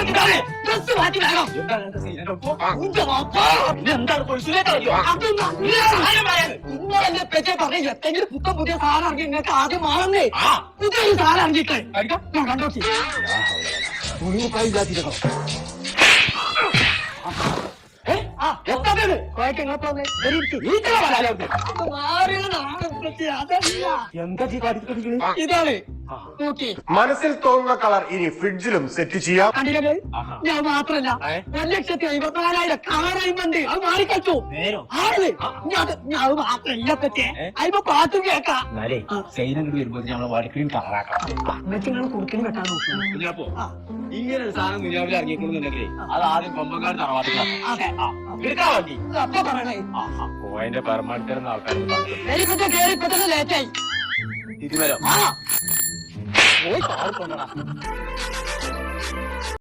എന്താണ് ഇന്നലെ പെറ്റേ പറഞ്ഞ എത്തെങ്കിലും പുത്തം പുതിയ സാധനം ഇറങ്ങി നിങ്ങൾക്ക് ആദ്യം വാങ്ങുന്നേ പുതിയൊരു സാധനം ഇറങ്ങിയിട്ട് ഞാൻ കണ്ടോട്ടി ഇതാണ് മനസ്സിൽ തോന്നുന്ന കളർ ഇനി ഫ്രിഡ്ജിലും സെറ്റ് ചെയ്യാം. ഞാൻ മാത്രല്ല 1,54,000 കളറായിട്ടുണ്ട് അത് മാറിക്കച്ചു അത് മാത്രല്ല പറ്റേ അതിപ്പോ പാട്ടും കേൾക്കാം നിങ്ങൾ കുറുക്കിന് വെട്ടാൻ നോക്കും. ഇങ്ങനെ ഒരു സാധനം നിലവിൽ ഇറങ്ങിക്കൊള്ളുന്നുണ്ടെങ്കിലേ അത് ആദ്യം കൊമ്പങ്കാട് തറവാട്ടിലാണ് എടുക്കാൻ വേണ്ടി അപ്പൊ പറയണേ അതിന്റെ പെർമാനന്റ് ആൾക്കാർ കേറിപ്പോ ലേറ്റായി തിരുമലം പോയി